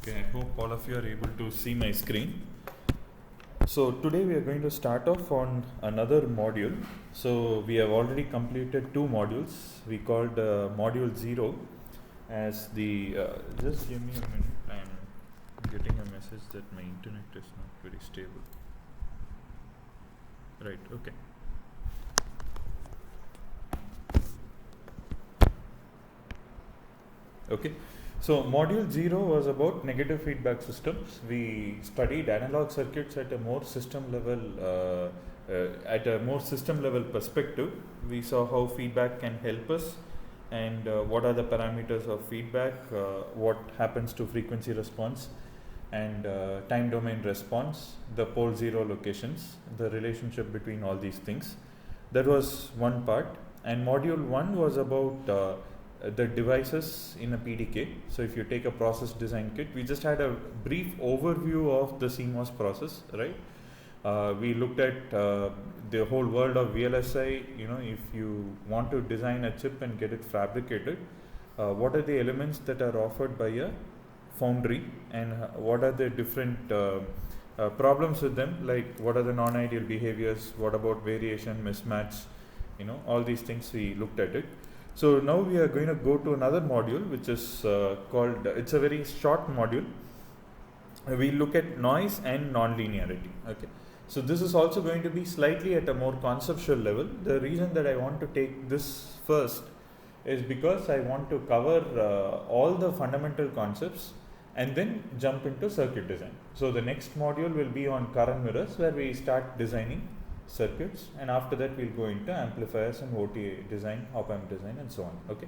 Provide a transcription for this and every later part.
Okay, I hope all of you are able to see my screen. So today we are going to start off on another module. So we have already completed two modules. We called module 0 as the, just give me a minute, I'm getting a message that my internet is not very stable. Right, okay. Okay, so module 0 was about negative feedback systems. We studied analog circuits at a more system level, perspective. We saw how feedback can help us and what are the parameters of feedback, what happens to frequency response and time domain response, the pole zero locations, the relationship between all these things. That was one part. And module 1 was about the devices in a PDK. So if you take a process design kit, we just had a brief overview of the CMOS process, right? We looked at the whole world of VLSI. You know, if you want to design a chip and get it fabricated, what are the elements that are offered by a foundry and what are the different problems with them, like what are the non-ideal behaviors, what about variation, mismatch, you know, all these things we looked at it. So now we are going to go to another module which is called, it's a very short module. We look at noise and non-linearity. Okay, so this is also going to be slightly at a more conceptual level. The reason that I want to take this first is because I want to cover all the fundamental concepts and then jump into circuit design. So the next module will be on current mirrors, where we start designing circuits, and after that we'll go into amplifiers and OTA design, op-amp design and so on. Okay,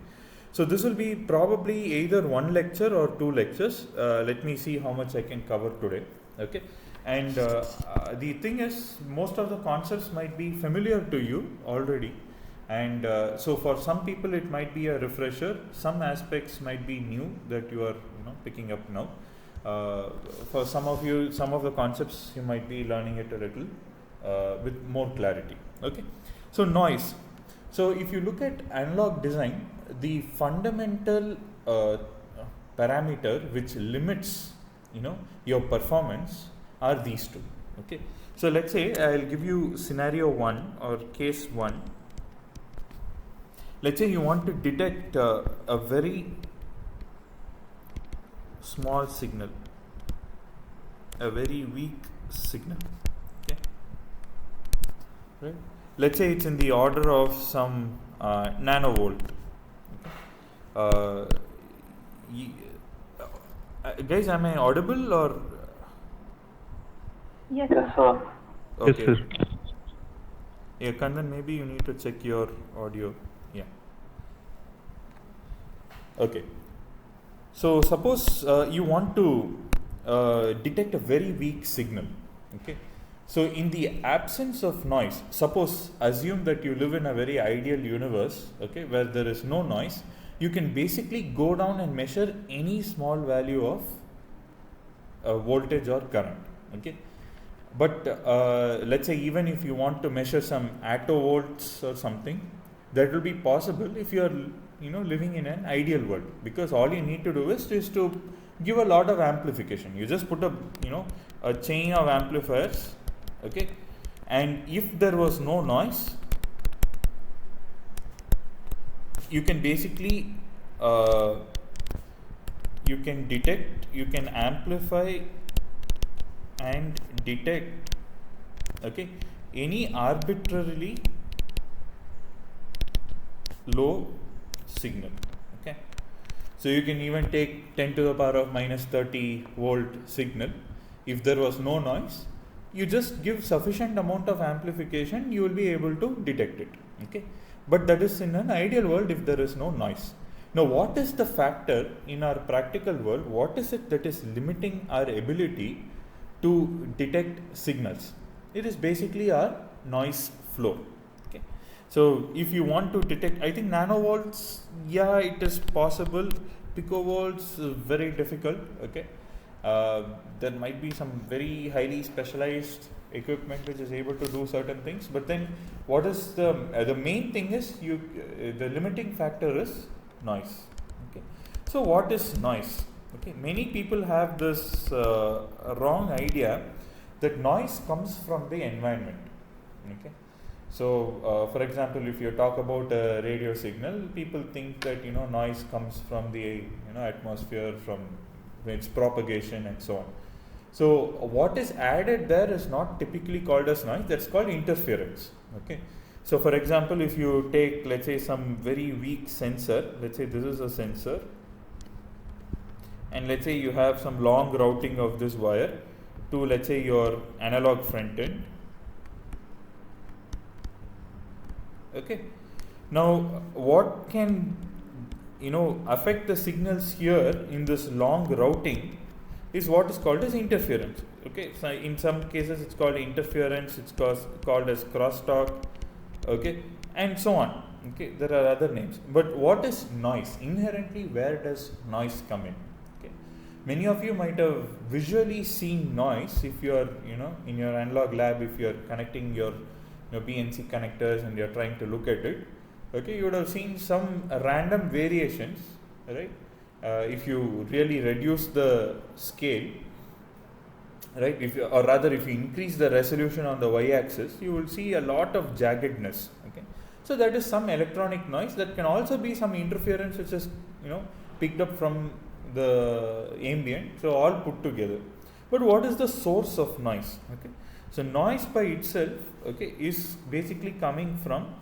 so this will be probably either one lecture or two lectures. Let me see how much I can cover today. Okay, and the thing is, most of the concepts might be familiar to you already, and so for some people it might be a refresher. Some aspects might be new that you are picking up now. For some of you, some of the concepts you might be learning it a little with more clarity. Okay, so noise. So if you look at analog design, the fundamental parameter which limits your performance are these two. Okay, so let's say I'll give you scenario 1 or case 1. Let's say you want to detect a very small signal, a very weak signal. Okay, right? Let's say it's in the order of some nanovolt. Okay. Guys, am I audible or? Yes, sir. Okay. Yes, sir. Yeah, Kandan, maybe you need to check your audio. Yeah. Okay. So suppose you want to detect a very weak signal. Okay. So in the absence of noise, suppose assume that you live in a very ideal universe, okay, where there is no noise, you can basically go down and measure any small value of voltage or current. Okay. But let's say even if you want to measure some attovolts or something, that will be possible if you are living in an ideal world, because all you need to do is to give a lot of amplification. You just put a chain of amplifiers. Okay, and if there was no noise, you can basically you can detect, you can amplify and detect, okay, any arbitrarily low signal. Okay, so you can even take 10 to the power of minus 30 volt signal. If there was no noise, you just give sufficient amount of amplification, you will be able to detect it. Okay, but that is in an ideal world if there is no noise. Now, what is the factor in our practical world? What is it that is limiting our ability to detect signals? It is basically our noise floor. Okay, so if you want to detect, I think nanovolts, yeah, it is possible. Picovolts, very difficult. Okay, there might be some very highly specialized equipment which is able to do certain things, but then what is the main thing is the limiting factor is noise. Okay, so what is noise? Okay, many people have this wrong idea that noise comes from the environment. Okay, so for example, if you talk about a radio signal, people think that noise comes from the atmosphere, from its propagation and so on. So what is added there is not typically called as noise, that's called interference. Okay, so for example, if you take, let's say, some very weak sensor, let's say this is a sensor, and let's say you have some long routing of this wire to, let's say, your analog front end. Okay, now what can affect the signals here in this long routing is what is called as interference. Okay, so in some cases it's called interference, it's called as crosstalk, okay, and so on. Okay, there are other names. But what is noise? Inherently, where does noise come in? Okay, many of you might have visually seen noise if you are in your analog lab, if you are connecting your BNC connectors and you are trying to look at it. Okay, you would have seen some random variations, right? If you really reduce the scale, right, if you increase the resolution on the y-axis, you will see a lot of jaggedness. Okay, so that is some electronic noise. That can also be some interference which is picked up from the ambient. So all put together. But what is the source of noise? Okay, so noise by itself, okay, is basically coming from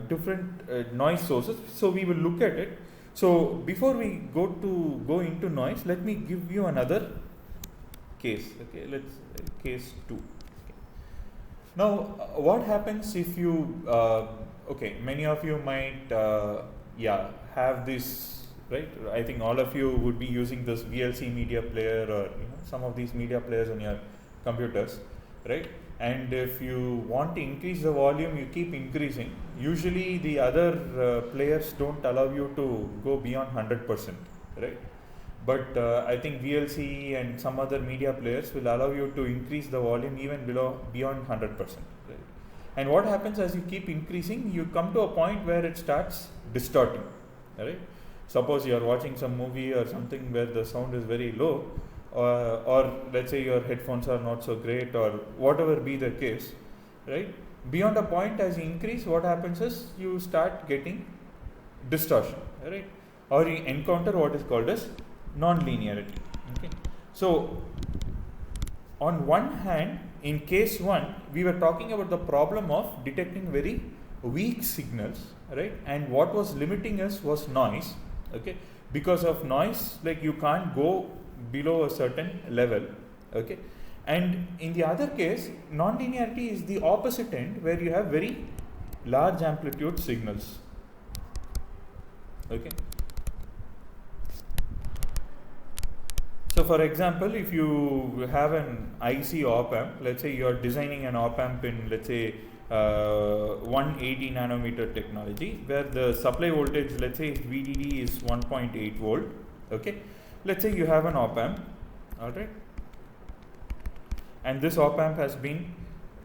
different noise sources. So we will look at it. So before we go into noise, let me give you another case. Okay, let's case 2. Okay. Now, what happens if you many of you might have this, right? I think all of you would be using this VLC media player or some of these media players on your computers, right? And if you want to increase the volume, you keep increasing. Usually the other players don't allow you to go beyond 100%, right? But I think VLC and some other media players will allow you to increase the volume even beyond 100%, right? And what happens as you keep increasing, you come to a point where it starts distorting, right? Suppose you are watching some movie or something where the sound is very low, or let's say your headphones are not so great, or whatever be the case, right? Beyond a point, as you increase, what happens is you start getting distortion, right? Or you encounter what is called as non-linearity. Okay, so on one hand, in case 1, we were talking about the problem of detecting very weak signals, right? And what was limiting us was noise. Okay, because of noise, like you can't go below a certain level. Okay, and in the other case, non-linearity is the opposite end, where you have very large amplitude signals. Okay, so for example, if you have an IC op amp, let's say you are designing an op amp in, let's say, 180 nanometer technology, where the supply voltage, let's say VDD is 1.8 volt. Okay, let's say you have an op amp, alright, and this op amp has been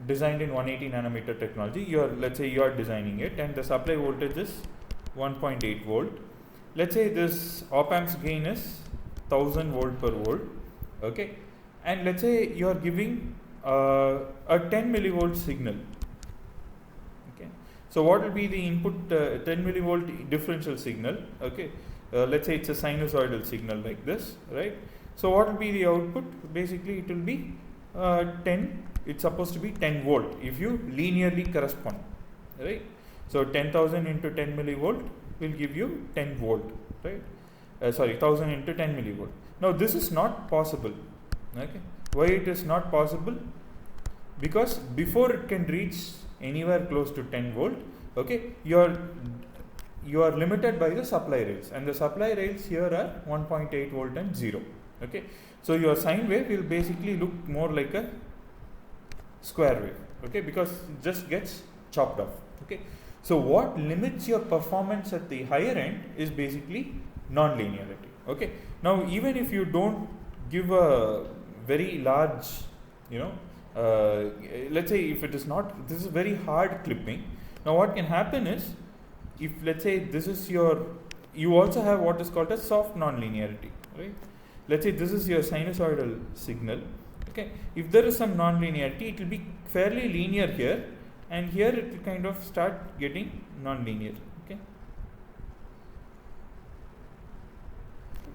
designed in 180 nanometer technology. Let's say you are designing it, and the supply voltage is 1.8 volt. Let's say this op amp's gain is 1000 volt per volt. Okay, and let's say you are giving a 10 millivolt signal. Okay, so what will be the input 10 millivolt differential signal? Okay, let's say it's a sinusoidal signal like this, right? So what will be the output? Basically it will be 10, it's supposed to be 10 volt if you linearly correspond, right? So 10,000 into 10 millivolt will give you 10 volt, right? 1000 into 10 millivolt. Now this is not possible. Okay, why it is not possible? Because before it can reach anywhere close to 10 volt, okay, you are limited by the supply rails, and the supply rails here are 1.8 volt and 0. Okay, so your sine wave will basically look more like a square wave. Okay, because it just gets chopped off. Okay, so what limits your performance at the higher end is basically non-linearity. Okay, now even if you don't give a very large, let's say if it is not, this is very hard clipping. Now what can happen is, if let's say this is you also have what is called a soft non-linearity, right? let's say this is your sinusoidal signal. Okay, if there is some non-linearity, it will be fairly linear here, and here it will kind of start getting non-linear. Okay,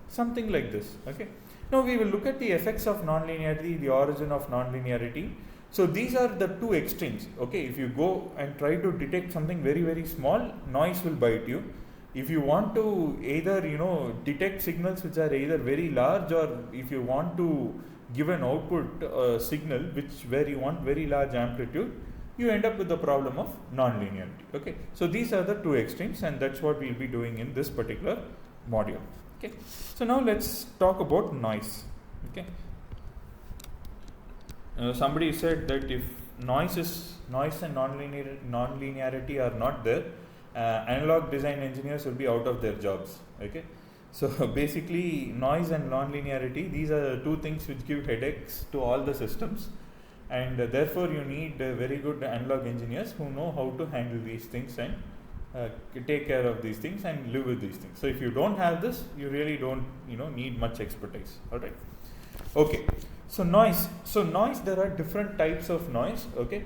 something like this. Okay, now we will look at the effects of non-linearity, the origin of non-linearity. So these are the two extremes. Okay, if you go and try to detect something very, very small, noise will bite you. If you want to either detect signals which are either very large, or if you want to give an output signal where you want very large amplitude, you end up with the problem of non-linearity. Okay, so these are the two extremes, and that's what we'll be doing in this particular module. Okay, so now let's talk about noise. Okay, somebody said that if noise and non-linearity are not there, analog design engineers will be out of their jobs. Okay, so basically noise and non-linearity, these are the two things which give headaches to all the systems, and therefore you need very good analog engineers who know how to handle these things and take care of these things and live with these things. So if you don't have this, you really don't need much expertise. All right. Okay, so noise. There are different types of noise. Okay,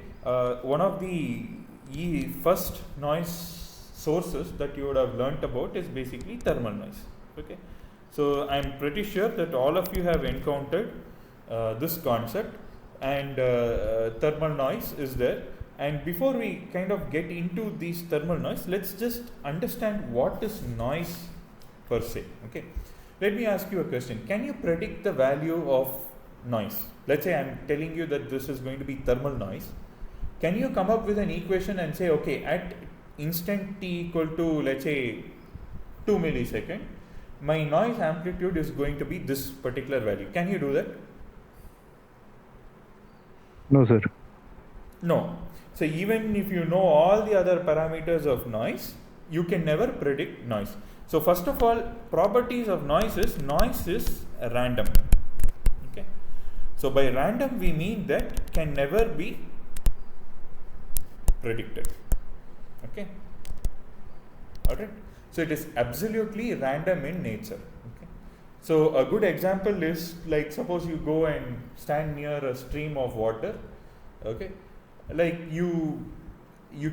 one of the first noise sources that you would have learnt about is basically thermal noise. Okay, so I'm pretty sure that all of you have encountered this concept, and thermal noise is there. And before we kind of get into these thermal noise, let's just understand what is noise per se. Okay, let me ask you a question. Can you predict the value of noise? Let's say I'm telling you that this is going to be thermal noise. Can you come up with an equation and say, okay, at instant t equal to, let's say, 2 millisecond, my noise amplitude is going to be this particular value? Can you do that? No, sir. No. So even if you know all the other parameters of noise, you can never predict noise. So first of all, properties of noise is random. Okay. So by random we mean that can never be predicted. Okay. Alright. So it is absolutely random in nature. Okay. So a good example is, like, suppose you go and stand near a stream of water. Okay. Like you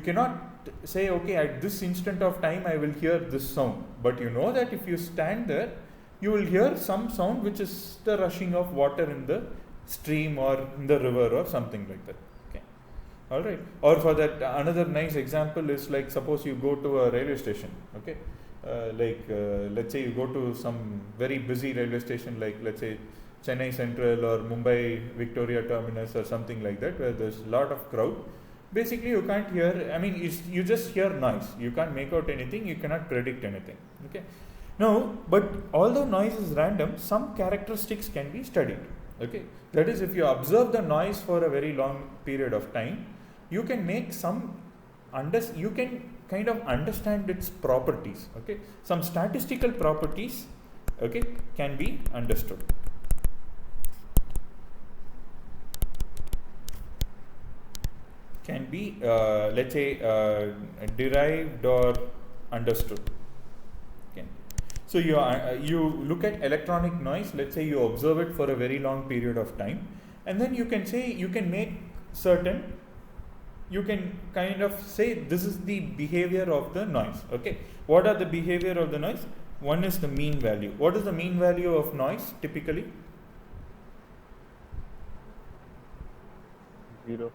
cannot say, okay, at this instant of time I will hear this sound, but you know that if you stand there, you will hear some sound which is the rushing of water in the stream or in the river or something like that. Okay, all right. Or for that, another nice example is, like, suppose you go to a railway station. Okay, let's say you go to some very busy railway station, like let's say Chennai Central or Mumbai Victoria Terminus or something like that, where there's a lot of crowd. Basically you can't hear, I mean, you just hear noise. You can't make out anything, you cannot predict anything. Okay. Now, but although noise is random, some characteristics can be studied. Okay. That is, if you observe the noise for a very long period of time, you can make you can kind of understand its properties. Okay. Some statistical properties, okay, can be understood. Can be, let's say, derived or understood. Okay. So you look at electronic noise. Let's say you observe it for a very long period of time, and then you can say, you can kind of say this is the behavior of the noise. Okay. What are the behavior of the noise? One is the mean value. What is the mean value of noise typically? 0.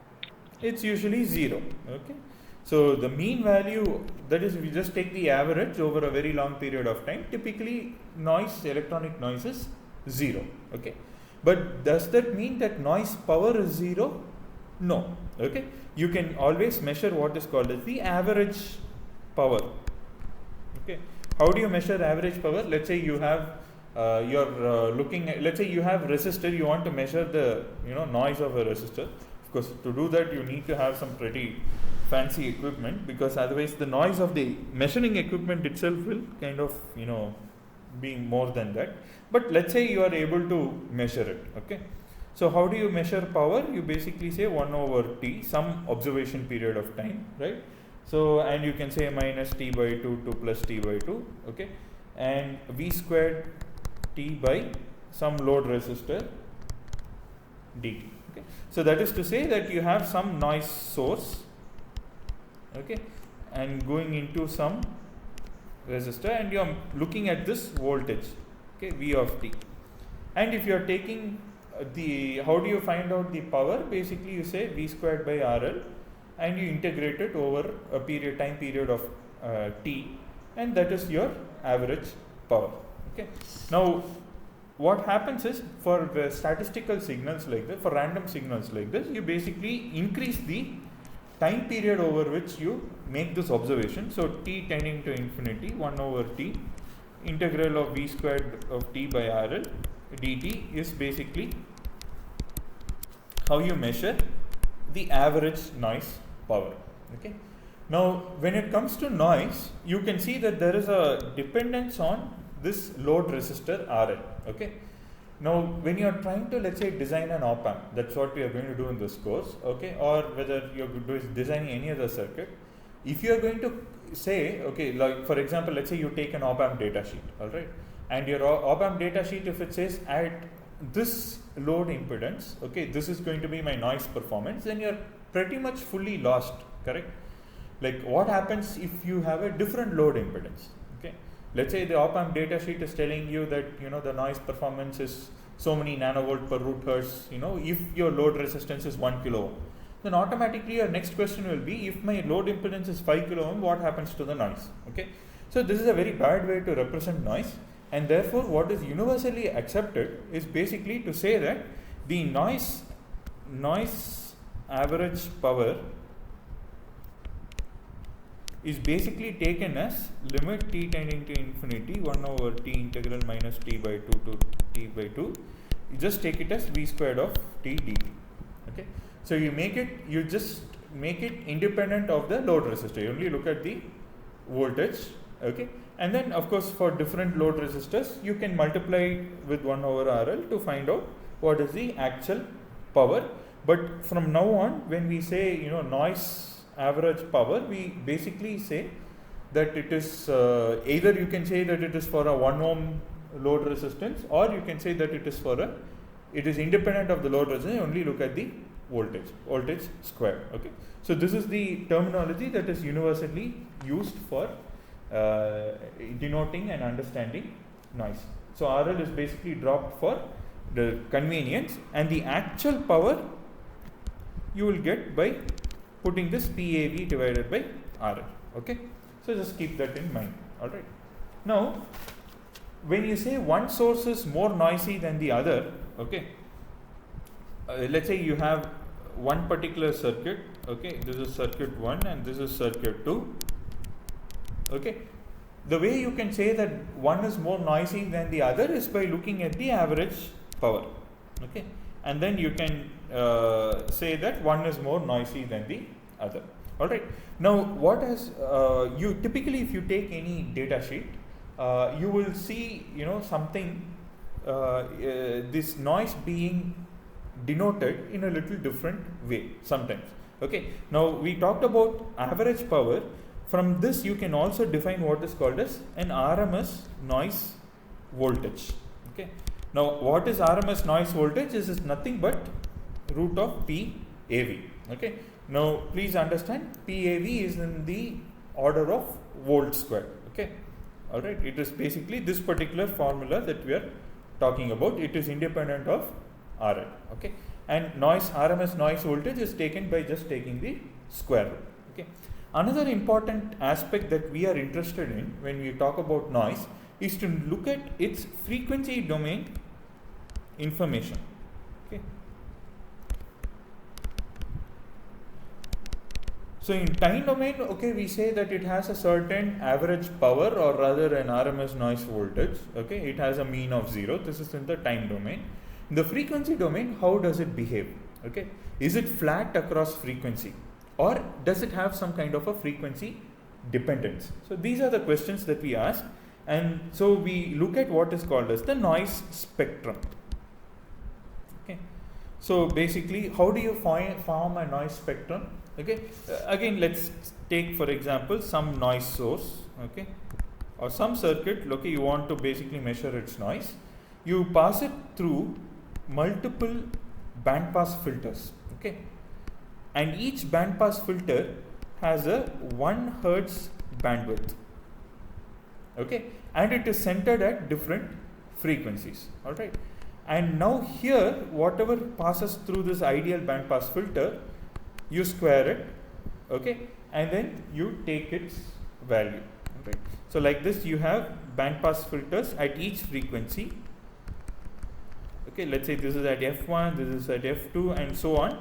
It's usually 0. Okay. So the mean value, that is, if you just take the average over a very long period of time, typically electronic noise is 0. Okay. But does that mean that noise power is 0? No. Okay. You can always measure what is called as the average power. Okay. How do you measure average power? Let's say you have let's say you have resistor. You want to measure the noise of a resistor. Of course, to do that you need to have some pretty fancy equipment, because otherwise the noise of the measuring equipment itself will kind of be more than that. But let's say you are able to measure it. Okay. So how do you measure power? You basically say 1 over t, some observation period of time, right? So, and you can say minus t by 2 to plus t by 2. Okay. And v squared t by some load resistor dt. Okay. So that is to say that you have some noise source, okay, and going into some resistor, and you are looking at this voltage, okay, V of t. And if you are taking how do you find out the power? Basically you say V squared by RL, and you integrate it over a time period of t, and that is your average power. Okay. Now what happens is, for the statistical signals like this, for random signals like this, you basically increase the time period over which you make this observation. So t tending to infinity, 1 over t integral of V squared of t by RL dt is basically how you measure the average noise power. Okay. Now when it comes to noise, you can see that there is a dependence on this load resistor RL. Okay. Now when you are trying to, let's say, design an op amp, that's what we are going to do in this course, okay, or whether you are designing any other circuit, if you are going to say, okay, like for example, let's say you take an op amp data sheet, all right, and your op amp data sheet, if it says at this load impedance, okay, this is going to be my noise performance, then you are pretty much fully lost, correct? Like what happens if you have a different load impedance? Okay, let's say the op amp data sheet is telling you that, you know, the noise performance is so many nanovolt per root hertz, you know, if your load resistance is 1 kilo ohm, then automatically your next question will be, if my load impedance is 5 kilo ohm, what happens to the noise? Okay, so this is a very bad way to represent noise, and therefore what is universally accepted is basically to say that the noise average power is basically taken as limit t tending to infinity 1 over t integral minus t by 2 to t by 2. You just take it as v squared of t dt. Okay, so you just make it independent of the load resistor. You only look at the voltage. Okay, and then of course for different load resistors you can multiply with 1 over RL to find out what is the actual power. But from now on, when we say, you know, noise average power, we basically say that it is either you can say that it is for a 1 ohm load resistance, or you can say that it is independent of the load resistance. You only look at the voltage square. Okay, so this is the terminology that is universally used for denoting and understanding noise. So RL is basically dropped for the convenience, and the actual power you will get by putting this PAV divided by RL. Okay, so just keep that in mind. All right. Now, when you say one source is more noisy than the other, okay, let's say you have one particular circuit. Okay, this is circuit 1 and this is circuit 2. Okay, the way you can say that one is more noisy than the other is by looking at the average power. Okay, and then you can say that one is more noisy than the other. All right. Now, what has you typically, if you take any data sheet, you will see, you know, something this noise being denoted in a little different way sometimes. Okay. Now we talked about average power. From this, you can also define what is called as an RMS noise voltage. Okay. Now, what is RMS noise voltage? This is nothing but root of PAV. Okay. Now, please understand, PAV is in the order of volt square. Okay. All right. It is basically this particular formula that we are talking about. It is independent of RL. Okay. And RMS noise voltage is taken by just taking the square root. Okay. Another important aspect that we are interested in when we talk about noise is to look at its frequency domain information. Okay. So in time domain, okay, we say that it has a certain average power, or rather an RMS noise voltage. Okay, it has a mean of 0. This is in the time domain. In the frequency domain, how does it behave? Okay, is it flat across frequency, or does it have some kind of a frequency dependence? So these are the questions that we ask, and so we look at what is called as the noise spectrum. Okay, so basically, how do you form a noise spectrum? Okay, again, let's take for example some noise source, okay, or some circuit. Okay, you want to basically measure its noise. you pass it through multiple bandpass filters, okay, and each bandpass filter has a 1 hertz bandwidth, okay, and it is centered at different frequencies, all right. And now here, whatever passes through this ideal bandpass filter, you square it, okay, and then you take its value, right. So like this, you have bandpass filters at each frequency, okay. Let's say this is at f1, this is at f2, and so on,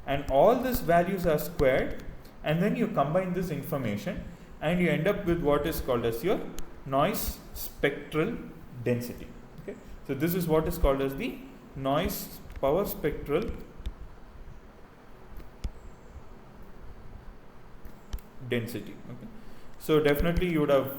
and all these values are squared, and then you combine this information and you end up with what is called as your noise spectral density, okay. So this is what is called as the noise power spectral density, okay. So definitely you would have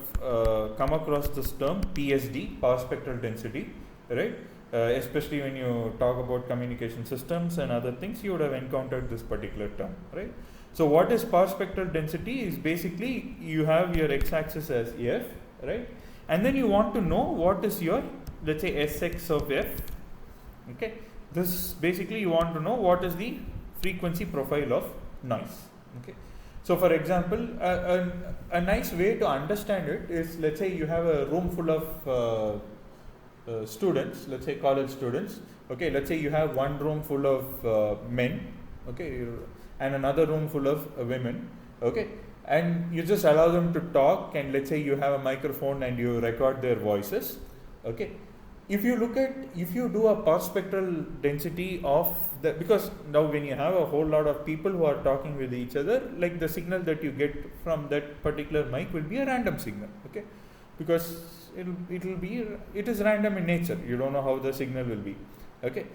come across this term PSD, power spectral density, right. Especially when you talk about communication systems and other things, you would have encountered this particular term, right. So what is power spectral density is basically you have your x-axis as f, right, and then you want to know what is your, let's say, Sx of f, okay. This basically you want to know what is the frequency profile of noise, okay. So for example, a nice way to understand it is, let's say you have a room full of students, let's say college students, okay. Let's say you have one room full of men, okay, and another room full of women, okay, and you just allow them to talk, and let's say you have a microphone and you record their voices, okay. If you do a power spectral density of the, because now when you have a whole lot of people who are talking with each other, like the signal that you get from that particular mic will be a random signal, okay, because it is random in nature. You don't know how the signal will be, okay.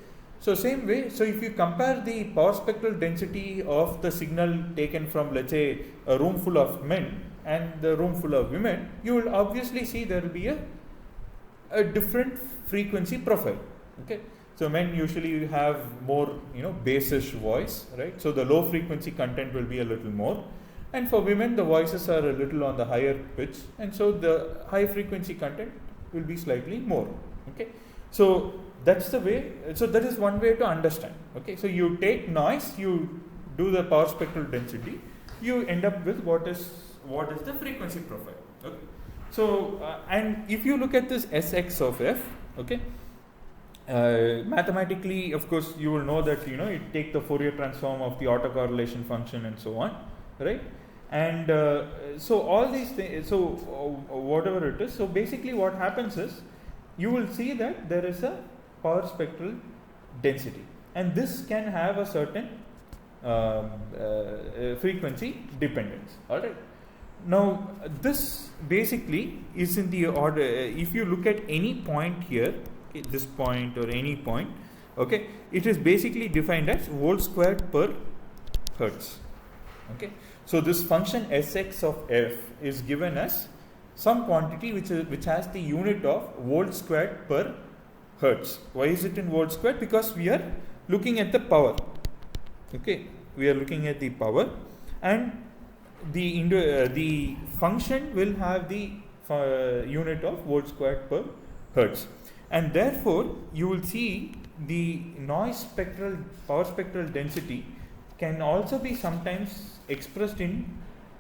So same way, so if you compare the power spectral density of the signal taken from, let's say, a room full of men and the room full of women, you will obviously see there will be a different frequency profile, okay. So men usually have more, bassish voice, right. So the low frequency content will be a little more, and for women the voices are a little on the higher pitch, and so the high frequency content will be slightly more, okay. So that's the way, so that is one way to understand, okay. So you take noise, you do the power spectral density, you end up with what is the frequency profile, okay. So and if you look at this Sx of f, okay, mathematically, of course, you will know that you take the Fourier transform of the autocorrelation function and so on, right. And so all these things, so whatever it is, so basically what happens is you will see that there is a power spectral density, and this can have a certain frequency dependence, all right. Now this basically is in the order, if you look at any point here, this point or any point, okay, it is basically defined as volt squared per hertz, okay. So this function Sx of f is given as some quantity which has the unit of volt squared per hertz. Why is it in volt squared? Because we are looking at the power, okay, we are looking at the power, and the function will have the unit of volt squared per hertz, and therefore you will see the power spectral density can also be sometimes expressed in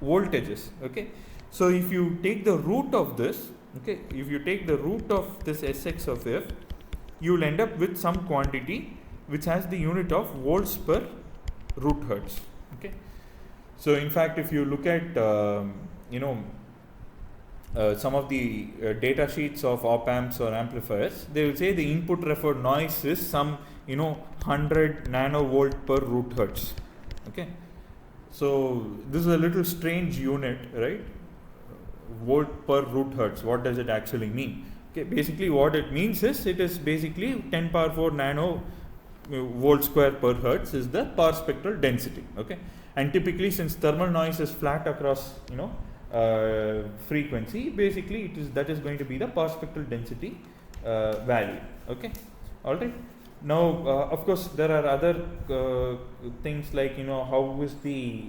voltages, okay. So if you take the root of this, okay, if you take the root of this Sx of f, you will end up with some quantity which has the unit of volts per root hertz, okay. So in fact, if you look at some of the data sheets of op amps or amplifiers, they will say the input referred noise is some 100 nanovolt per root hertz, okay. So this is a little strange unit, right? Volt per root hertz, what does it actually mean? Okay, basically what it means is, it is basically 10 power 4 nano volt square per hertz is the power spectral density, okay. And typically, since thermal noise is flat across frequency, basically that is going to be the power spectral density value, okay. All right. Now of course there are other things like how is the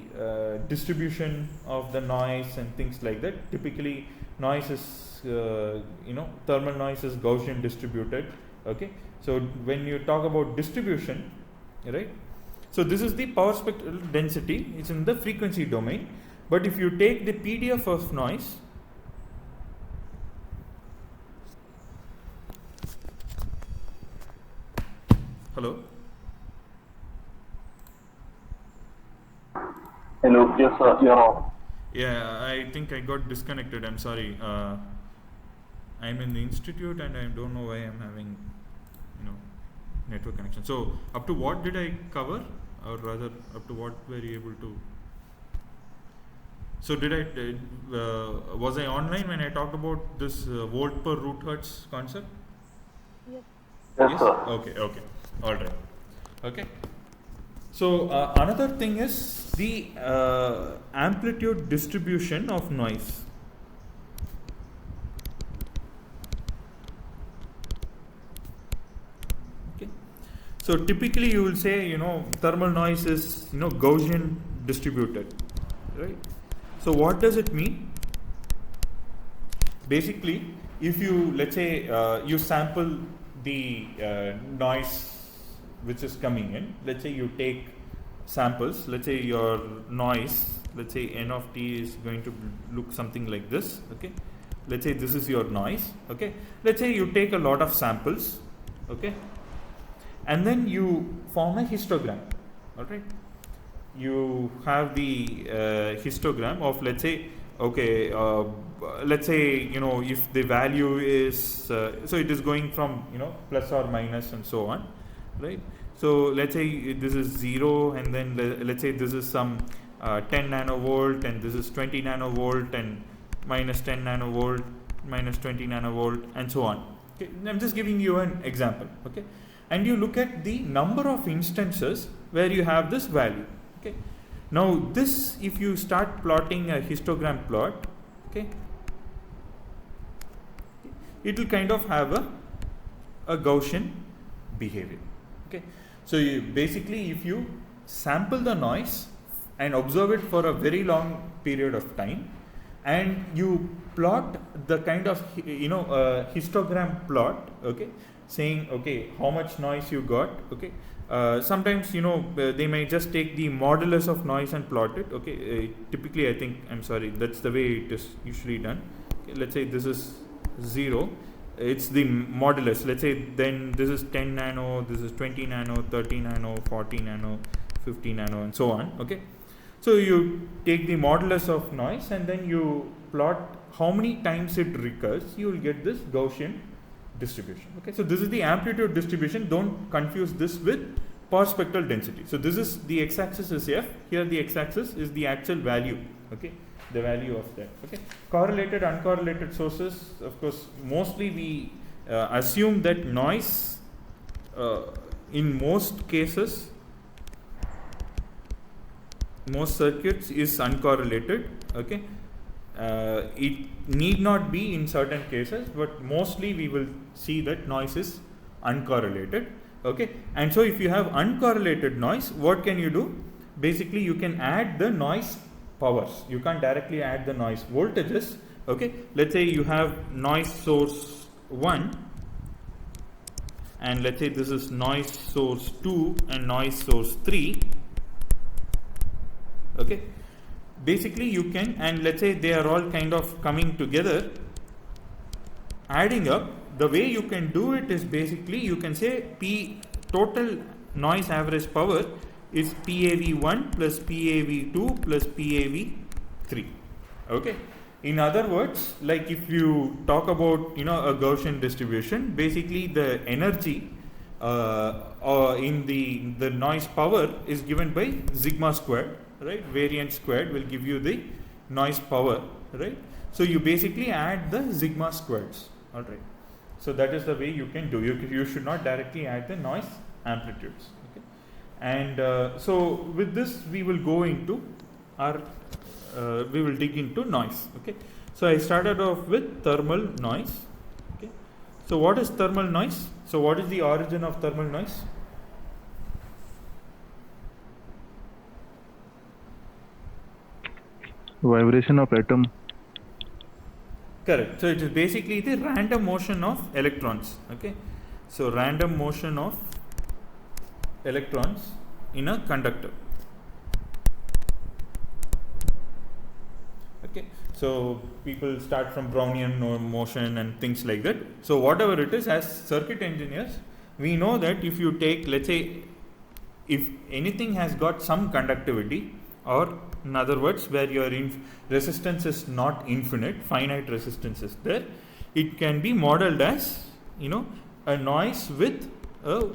distribution of the noise and things like that. Typically noise is thermal noise is Gaussian distributed, Okay, so when you talk about distribution, right? So this is the power spectral density. It's in the frequency domain. But if you take the PDF of noise, hello. Hello, yes sir, you're on. Yeah, I think I got disconnected. I'm sorry. I'm in the institute and I don't know why I'm having, network connection. So up to what did I cover, or rather, up to what were you able to? So did I was I online when I talked about this volt per root hertz concept? Yes sir. Okay. All right. Okay. So another thing is the amplitude distribution of noise. Okay. So typically you will say, thermal noise is, Gaussian distributed, right? So what does it mean? Basically, if you, let's say, you sample the noise which is coming in, let's say you take samples, let's say your noise, let's say n of t is going to look something like this, okay? Let's say this is your noise, okay? Let's say you take a lot of samples, okay? And then you form a histogram, all right? You have the histogram of, let's say, okay, let's say, if the value is, so it is going from, plus or minus and so on, right? So let's say this is 0, and then let's say this is some 10 nanovolt, and this is 20 nanovolt, and minus 10 nanovolt, minus 20 nanovolt, and so on. Okay? I'm just giving you an example, okay? And you look at the number of instances where you have this value. Okay. Now this, if you start plotting a histogram plot, okay, it will kind of have a Gaussian behavior. Okay. So basically, if you sample the noise and observe it for a very long period of time, and you plot the kind of histogram plot, okay, saying, okay, how much noise you got, okay. Sometimes they may just take the modulus of noise and plot it, okay. Typically, I think, I'm sorry, that's the way it is usually done. Okay, let's say this is 0, it's the modulus. Let's say then this is 10 nano, this is 20 nano, 30 nano, 40 nano, 50 nano, and so on, okay. So you take the modulus of noise and then you plot how many times it recurs, you will get this Gaussian distribution. Okay, so this is the amplitude distribution. Don't confuse this with power spectral density. So this is the x-axis is f. Here the x-axis is the actual value. Okay, the value of that. Okay, correlated, uncorrelated sources. Of course, mostly we assume that noise, in most cases, most circuits is uncorrelated. Okay. It need not be in certain cases, but mostly we will see that noise is uncorrelated. Okay, and so if you have uncorrelated noise, what can you do? Basically, you can add the noise powers. You can't directly add the noise voltages. Okay, let's say you have noise source 1, and let's say this is noise source 2 and noise source 3. Okay. Basically you can, and let's say they are all kind of coming together, adding up. The way you can do it is basically you can say P total noise average power is PAV1 plus PAV2 plus PAV3. Okay. In other words, like if you talk about a Gaussian distribution, basically the energy in the noise power is given by sigma squared. Right, variance squared will give you the noise power, right? So you basically add the sigma squareds, all right? So that is the way you can do. You should not directly add the noise amplitudes, okay? And so with this we will go into our, we will dig into noise, okay? So I started off with thermal noise, okay? So what is thermal noise? So what is the origin of thermal noise? Vibration of atom. Correct. So it is basically the random motion of electrons. Okay. So random motion of electrons in a conductor. Okay, so people start from Brownian motion and things like that. So whatever it is, as circuit engineers, we know that if you take, let's say, if anything has got some conductivity, or in other words, where your resistance is not infinite, finite resistance is there, it can be modeled as, a noise with a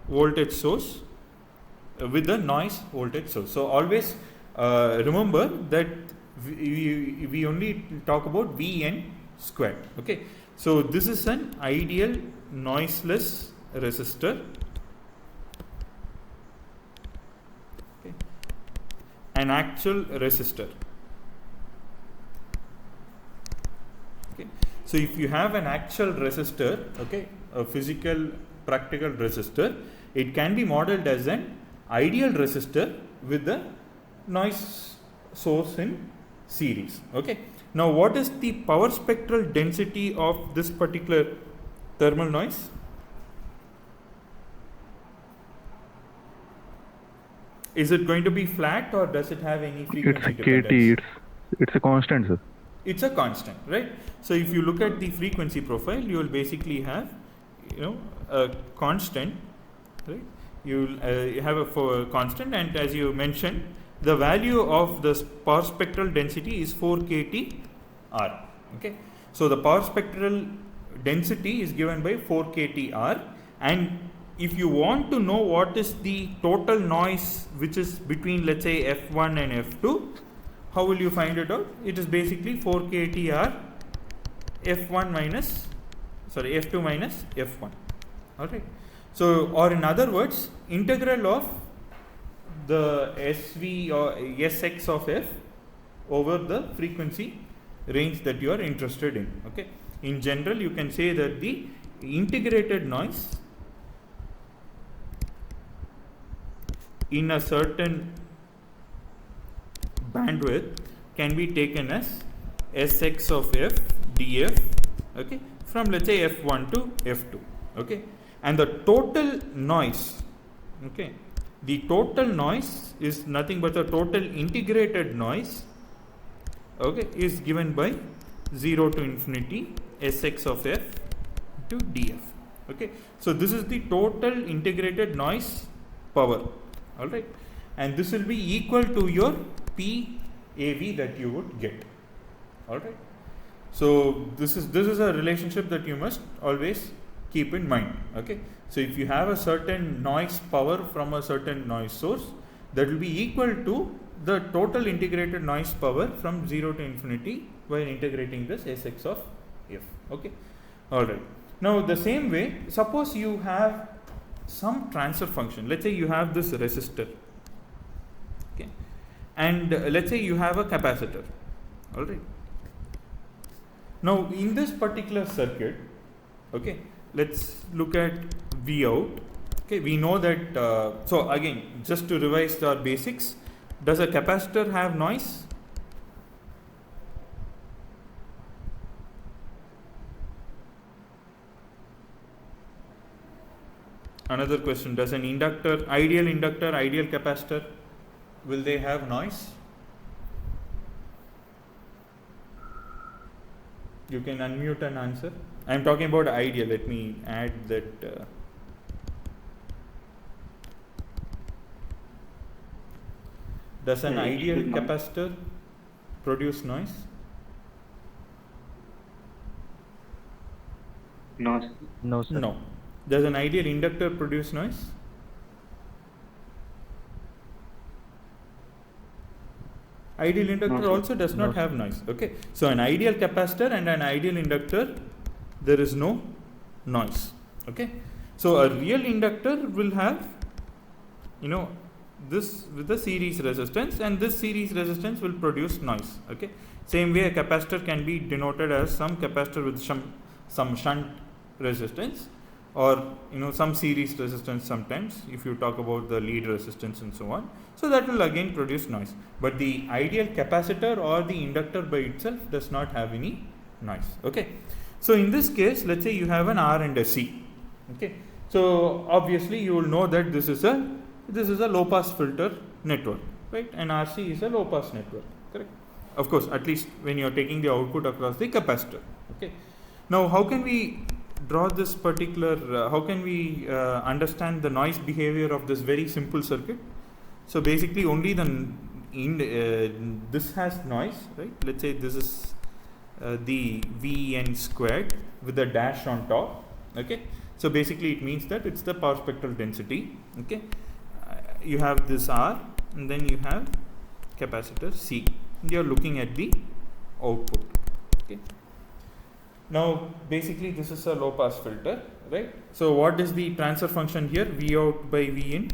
voltage source, with a noise voltage source. So always remember that we only talk about Vn squared. Okay, so this is an ideal noiseless resistor. Okay, an actual resistor. Okay, so if you have an actual resistor, okay, a physical practical resistor, it can be modeled as an ideal resistor with the noise source in series. Okay, now what is the power spectral density of this particular thermal noise? Is it going to be flat, or does it have any frequency dependence? It's a constant, sir. It's a constant, right? So if you look at the frequency profile, you will basically have, a constant, right? You will have a constant, and as you mentioned, the value of the power spectral density is 4 kT/R. Okay, so the power spectral density is given by 4 kT/R, and if you want to know what is the total noise which is between, let's say, F1 and F2, how will you find it out? It is basically 4 kT/R F2 minus F1. Alright. So, or in other words, integral of the SV or Sx of f over the frequency range that you are interested in. Okay. In general, you can say that the integrated noise in a certain bandwidth can be taken as Sx of f df, okay, from, let's say, F1 to F2. Okay, and the total noise, okay, the total noise is nothing but the total integrated noise, okay, is given by 0 to infinity Sx of f to df. Okay, so this is the total integrated noise power. All right, and this will be equal to your PAV that you would get. All right, so this is a relationship that you must always keep in mind. Okay, so if you have a certain noise power from a certain noise source, that will be equal to the total integrated noise power from 0 to infinity while integrating this Sx of f. Okay, all right. Now the same way, suppose you have some transfer function. Let's say you have this resistor, okay, and let's say you have a capacitor. All right. Now in this particular circuit, okay, let's look at V out. Okay, we know that. So again, just to revise our basics, does a capacitor have noise? Another question, does an inductor, ideal capacitor, will they have noise? You can unmute and answer. I am talking about ideal. Let me add that. Does an ideal capacitor produce noise? No, sir. No. Does an ideal inductor produce noise? Ideal inductor also does not have noise. Okay, so an ideal capacitor and an ideal inductor, there is no noise. Okay, so a real inductor will have, this with the series resistance, and this series resistance will produce noise. Okay, same way a capacitor can be denoted as some capacitor with some shunt resistance, or some series resistance sometimes if you talk about the lead resistance and so on. So that will again produce noise, but the ideal capacitor or the inductor by itself does not have any noise. Okay, so in this case, let's say you have an R and a C. Okay, so obviously you will know that this is a low pass filter network, right? And RC is a low pass network, correct? Of course, at least when you are taking the output across the capacitor. Okay, now how can we draw this particular? How can we understand the noise behavior of this very simple circuit? So basically, only this has noise, right? Let's say this is the Vn squared with a dash on top. Okay, so basically it means that it's the power spectral density. Okay, you have this R and then you have capacitor C. You are looking at the output. Okay, now basically this is a low pass filter, right? So what is the transfer function here? V out by V in.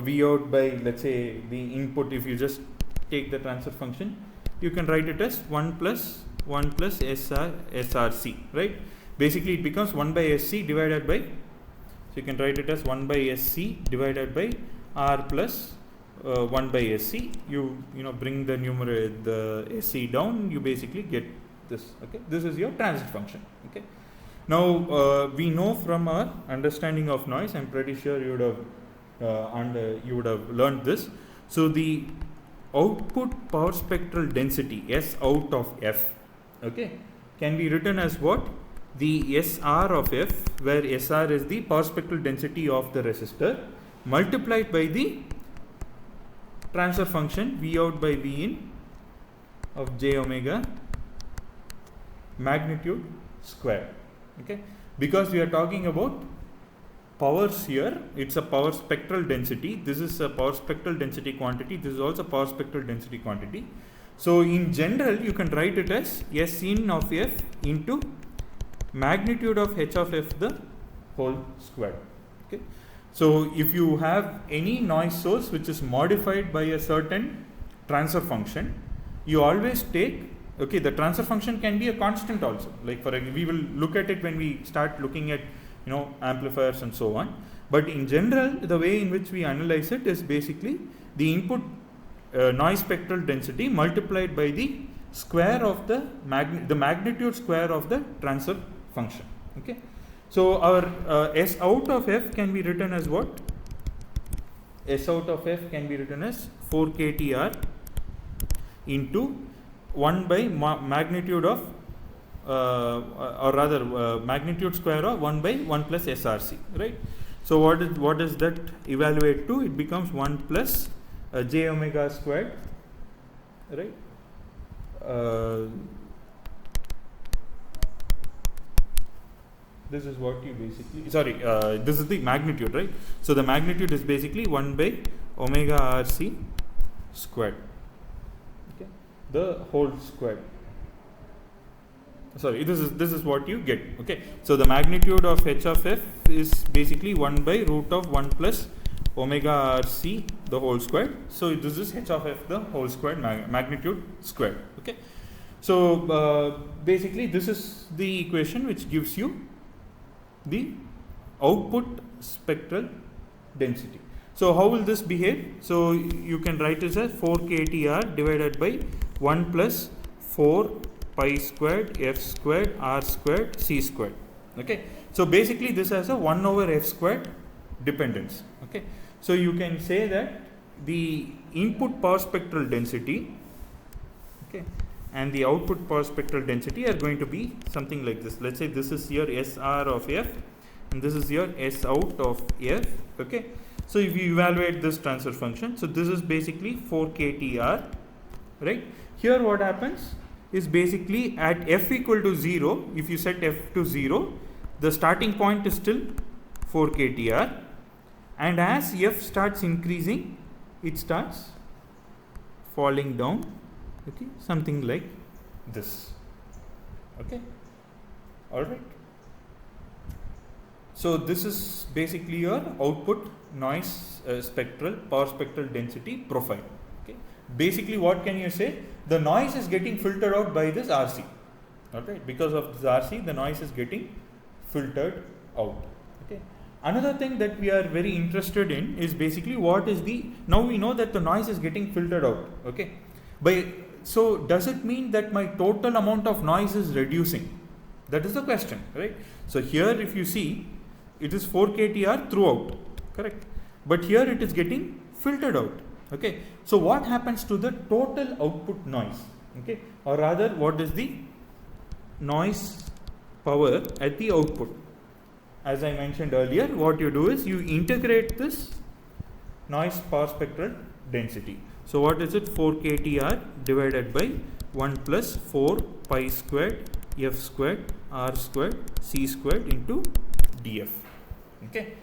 V out by, let's say, the input. If you just take the transfer function, you can write it as 1 plus SRC, right? Basically it becomes 1 by SC divided by, so you can write it as 1 by SC divided by R plus 1 by SC. You bring the numerator, the SC down, you basically get this. Okay, this is your transfer function. Okay, now we know from our understanding of noise, I'm pretty sure you would have you would have learned this. So the output power spectral density S out of F, okay, can be written as what? The SR of F, where SR is the power spectral density of the resistor, multiplied by the transfer function V out by V in of j omega magnitude square. Okay, because we are talking about powers here, it's a power spectral density. This is a power spectral density quantity. This is also power spectral density quantity. So in general, you can write it as S in of F into magnitude of H of F the whole square. Okay. So if you have any noise source which is modified by a certain transfer function, you always take, okay, the transfer function can be a constant also. Like we will look at it when we start looking at amplifiers and so on. But in general, the way in which we analyze it is basically the input noise spectral density multiplied by the square of the magnitude square of the transfer function. Okay, so our S out of F can be written as what? S out of F can be written as 4 kTr into 1 by magnitude of magnitude square of 1 by 1 plus SRC, right? So what does that evaluate to? It becomes 1 plus j omega squared, right? This is what you basically, this is the magnitude, right? So the magnitude is basically 1 by omega RC squared, okay, the whole squared. Sorry, this is what you get. Okay, so the magnitude of H of F is basically 1 by root of 1 plus omega RC the whole squared. So this is H of F the whole squared, magnitude squared. Okay, so basically this is the equation which gives you the output spectral density. So how will this behave? So you can write it as 4 kTr divided by 1 plus 4 pi squared F squared R squared C squared. Okay, so basically this has a 1 over F squared dependence. Okay, so you can say that the input power spectral density, okay, and the output power spectral density are going to be something like this. Let's say this is your SR of F and this is your S out of F. Okay, so if you evaluate this transfer function, so this is basically 4 kTr, right? Here what happens is basically at F equal to 0, if you set F to 0, the starting point is still 4 kTr, and as F starts increasing, it starts falling down, okay, something like this. Okay, all right. So this is basically your output noise spectral power spectral density profile. Okay, basically what can you say? The noise is getting filtered out by this RC. Okay, because of this RC, the noise is getting filtered out. Okay. Another thing that we are very interested in is basically what is the, now we know that the noise is getting filtered out. Okay, so does it mean that my total amount of noise is reducing? That is the question, right? So here if you see, it is 4 kTr throughout, correct? But here it is getting filtered out, okay? So what happens to the total output noise, okay? Or rather, what is the noise power at the output? As I mentioned earlier, what you do is you integrate this noise power spectral density. So what is it? 4 kTr divided by 1 plus 4 pi squared f squared r squared c squared into df. Okay.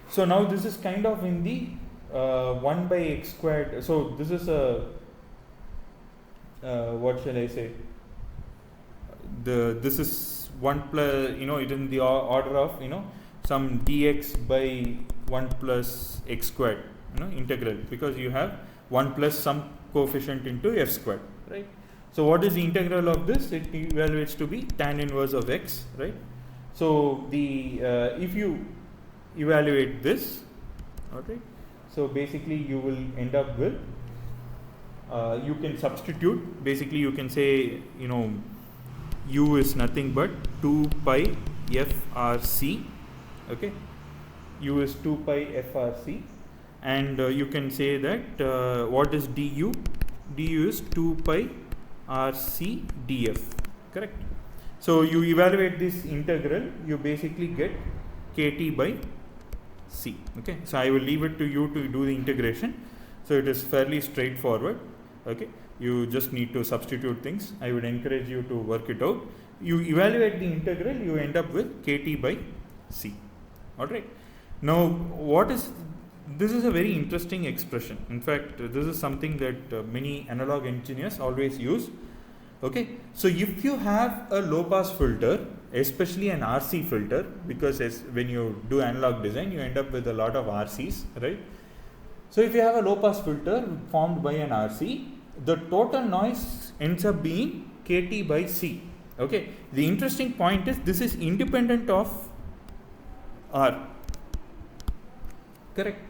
So now this is kind of in the 1 by x squared. So this is a what shall I say? This is 1 plus, it is in the order of some dx by 1 plus x squared, integral, because you have 1 plus some coefficient into f squared, right? So what is the integral of this? It evaluates to be tan inverse of x, right? So the if you evaluate this, okay, so basically you will end up with you can substitute. Basically you can say u is nothing but 2 pi frc, okay, u is 2 pi frc, and you can say that what is du? Du is 2 pi rc df, correct? So you evaluate this integral, you basically get kt by c, okay? So I will leave it to you to do the integration. So it is fairly straightforward, okay? You just need to substitute things. I would encourage you to work it out. You evaluate the integral, you end up with kt by c. Alright. Now this is a very interesting expression. In fact, this is something that many analog engineers always use. Okay. So if you have a low pass filter, especially an RC filter, because when you do analog design, you end up with a lot of RCs, right? So if you have a low pass filter formed by an RC, the total noise ends up being kt by c. Okay. The interesting point is this is independent of R. Correct.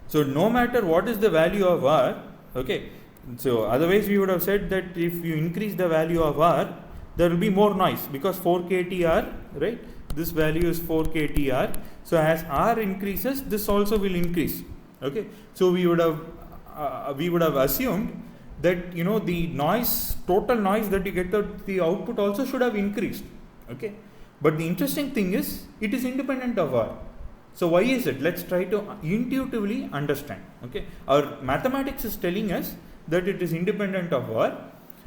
So no matter what is the value of R, okay. So otherwise we would have said that if you increase the value of R, there will be more noise, because 4 kTr, right? This value is 4 kTr. So as R increases, this also will increase. Okay. So we would have assumed that the noise, total noise that you get at the output also should have increased. Okay. But the interesting thing is it is independent of R. So why is it? Let's try to intuitively understand. Okay. Our mathematics is telling us that it is independent of R,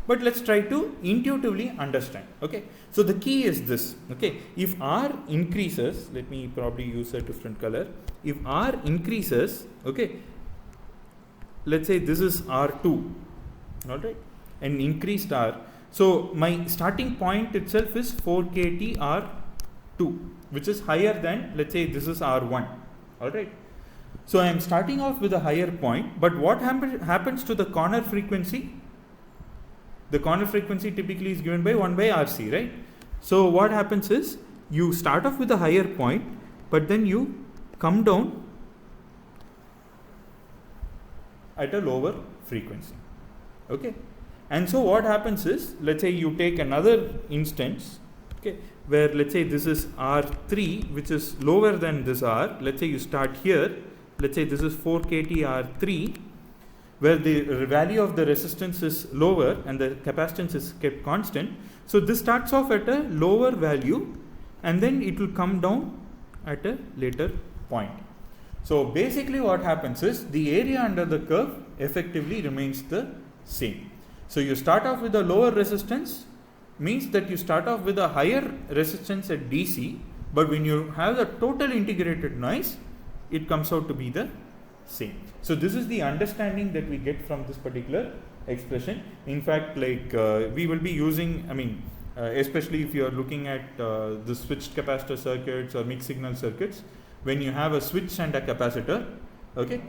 but let's try to intuitively understand. Okay. So the key is this. Okay. If R increases, let me probably use a different color. If R increases, okay, let's say this is R2, alright, and increased R. So my starting point itself is 4 kT R2, which is higher than, let's say this is R1, alright. So I am starting off with a higher point, but what happens to the corner frequency? The corner frequency typically is given by 1 by RC, right? So what happens is you start off with a higher point, but then you come down at a lower frequency, okay? And so what happens is, let's say you take another instance, okay, where let's say this is R3, which is lower than this R. Let's say you start here, let's say this is 4 kT R3, where the value of the resistance is lower and the capacitance is kept constant. So this starts off at a lower value and then it will come down at a later point. So basically what happens is the area under the curve effectively remains the same. So you start off with a lower resistance, means that you start off with a higher resistance at DC, but when you have the total integrated noise, it comes out to be the same. So this is the understanding that we get from this particular expression. In fact, like we will be using, especially if you are looking at the switched capacitor circuits or mixed signal circuits, when you have a switch and a capacitor, okay,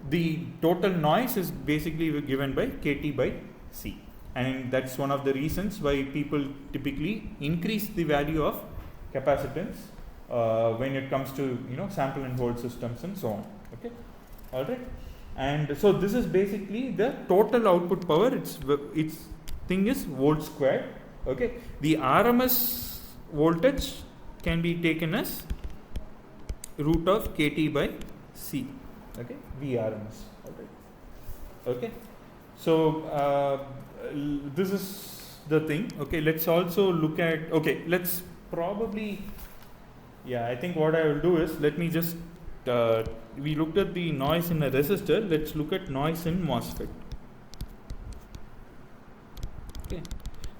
the total noise is basically given by KT by C. And that's one of the reasons why people typically increase the value of capacitance when it comes to sample and hold systems and so on. Okay, all right. And so this is basically the total output power. Its thing is volt squared. Okay, the RMS voltage can be taken as root of kT by C, okay, Vrms. Okay, so this is the thing. Okay, let's also look at, okay, let's probably, yeah, I think what I will do is, let me just we looked at the noise in a resistor, let's look at noise in MOSFET. Okay,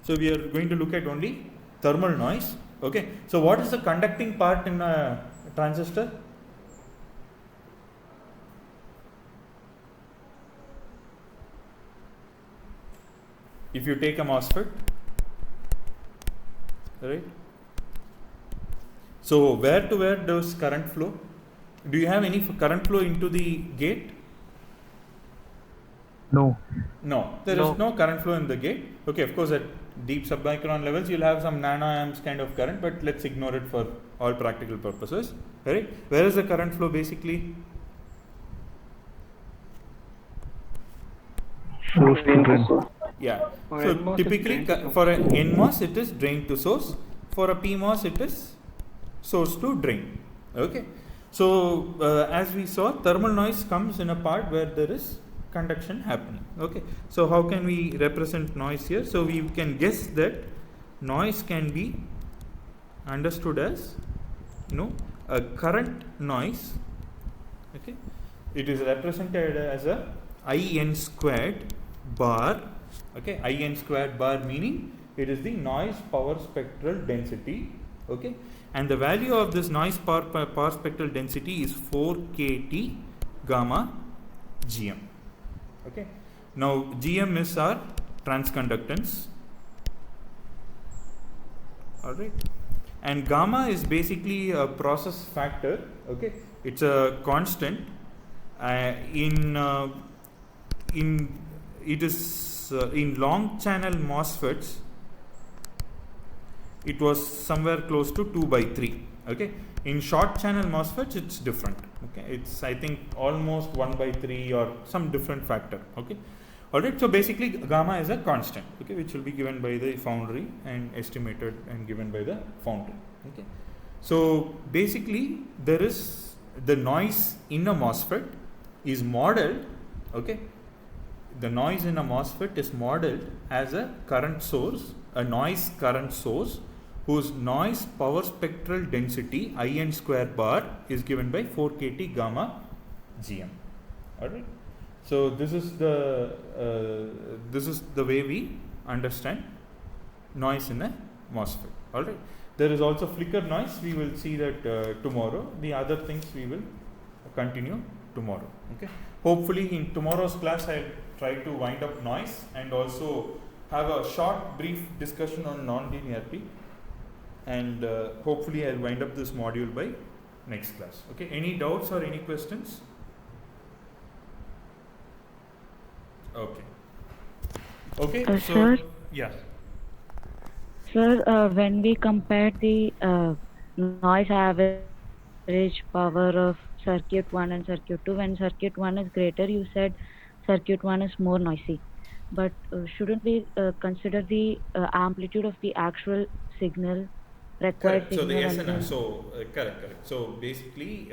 so we are going to look at only thermal noise. Okay, so what is the conducting part in a transistor? If you take a MOSFET, right? So where to where does current flow? Do you have any current flow into the gate? No. No, there is no current flow in the gate. Okay, of course at deep submicron levels you'll have some nanoamps kind of current, but let's ignore it for all practical purposes. Right? Where is the current flow basically? Source to drain. Yeah. For So NMOS typically it's drain to for an NMOS it is drain to source. For a PMOS it is source to drain. Okay. So as we saw, thermal noise comes in a part where there is conduction happening. Okay. So how can we represent noise here? So we can guess that noise can be understood as, a current noise. Okay. It is represented as a IN squared bar. Okay, IN squared bar meaning it is the noise power spectral density. Okay, and the value of this noise power spectral density is 4 kT gamma gm. Okay, now gm is our transconductance. All right, and gamma is basically a process factor. Okay, it's a constant. In long channel MOSFETs it was somewhere close to 2/3. Okay, in short channel MOSFETs it's different. Okay, it's I think almost 1/3 or some different factor. Okay, alright, so basically gamma is a constant, okay, which will be given by the foundry and estimated and given by the foundry. Okay, so basically there is the noise in a MOSFET is modeled. Okay, the noise in a MOSFET is modeled as a current source, a noise current source whose noise power spectral density IN square bar is given by 4 kT gamma gm. Alright, so this is the way we understand noise in a MOSFET. Alright, there is also flicker noise. We will see that tomorrow. The other things we will continue tomorrow. Okay, hopefully in tomorrow's class I'll try to wind up noise and also have a short brief discussion on non-linearity, and hopefully I'll wind up this module by next class. Okay, any doubts or any questions? Okay, so Sir? yeah, Sir, when we compare the noise average power of circuit 1 and circuit 2, when circuit 1 is greater, you said circuit 1 is more noisy. But shouldn't we consider the amplitude of the actual signal, required correct. So the signal? and SNR, then- so correct. So basically,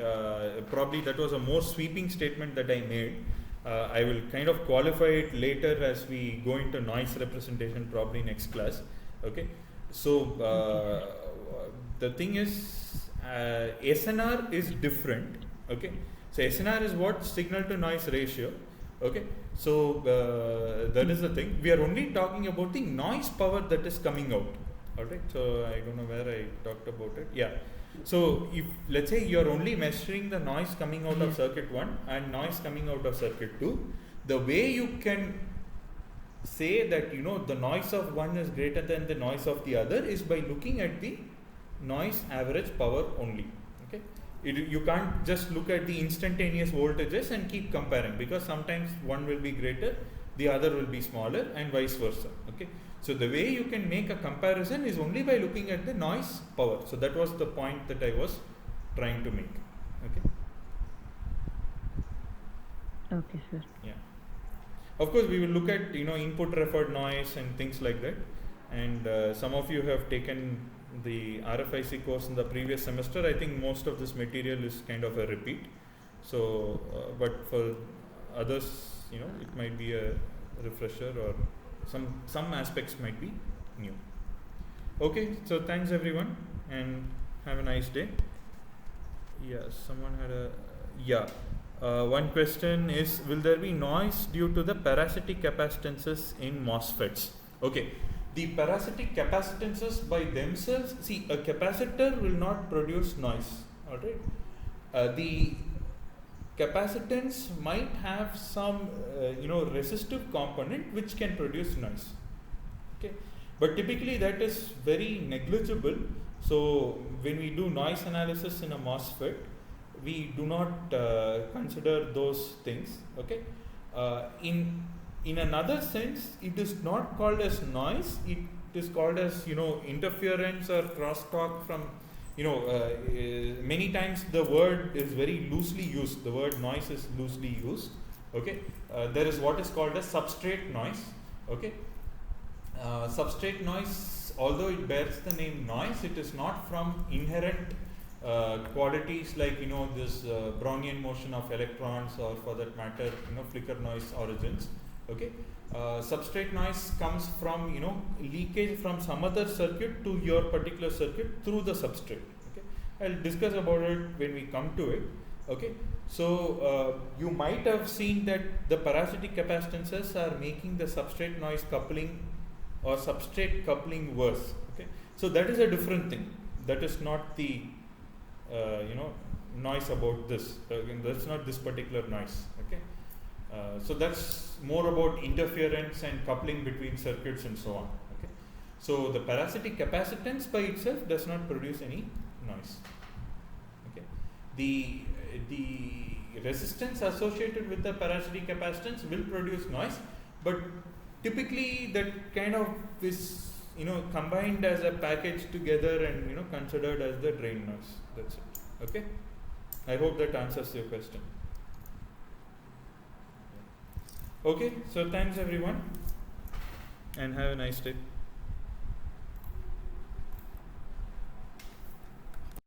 probably that was a more sweeping statement that I made. I will kind of qualify it later as we go into noise representation, probably next class. Okay, so the thing is, SNR is different. Okay, so SNR is what? Signal to noise ratio. Okay, so that is the thing. We are only talking about the noise power that is coming out. Alright, so I don't know where I talked about it. Yeah, so if let's say you are only measuring the noise coming out of circuit 1 and noise coming out of circuit 2, the way you can say that the noise of one is greater than the noise of the other is by looking at the noise average power only. Okay, you can't just look at the instantaneous voltages and keep comparing, because sometimes one will be greater, the other will be smaller, and vice versa. Okay, so the way you can make a comparison is only by looking at the noise power. So that was the point that I was trying to make. Okay. Okay, sir. Yeah. Of course, we will look at input referred noise and things like that. And some of you have taken the RFIC course in the previous semester, I think most of this material is kind of a repeat. So, but for others, it might be a refresher, or some aspects might be new. Okay, so thanks everyone, and have a nice day. Yeah, someone had one question is, will there be noise due to the parasitic capacitances in MOSFETs? Okay, the parasitic capacitances by themselves, see, a capacitor will not produce noise, alright? The capacitance might have some resistive component which can produce noise, okay, but typically that is very negligible. So when we do noise analysis in a MOSFET, we do not consider those things, okay. In another sense, it is not called as noise, it is called as interference or crosstalk from many times the word is very loosely used. The word noise is loosely used. Okay, there is what is called a substrate noise. Okay, substrate noise, although it bears the name noise, it is not from inherent qualities like this Brownian motion of electrons, or for that matter flicker noise origins. Okay, substrate noise comes from leakage from some other circuit to your particular circuit through the substrate. Okay, I'll discuss about it when we come to it. Okay, so you might have seen that the parasitic capacitances are making the substrate noise coupling or substrate coupling worse. Okay, so that is a different thing. That is not the noise about this. That's not this particular noise. Okay. So that's more about interference and coupling between circuits and so on. Okay, so the parasitic capacitance by itself does not produce any noise. Okay, the resistance associated with the parasitic capacitance will produce noise, but typically that kind of is combined as a package together and considered as the drain noise. That's it. Okay, I hope that answers your question. Okay, so thanks everyone, and have a nice day.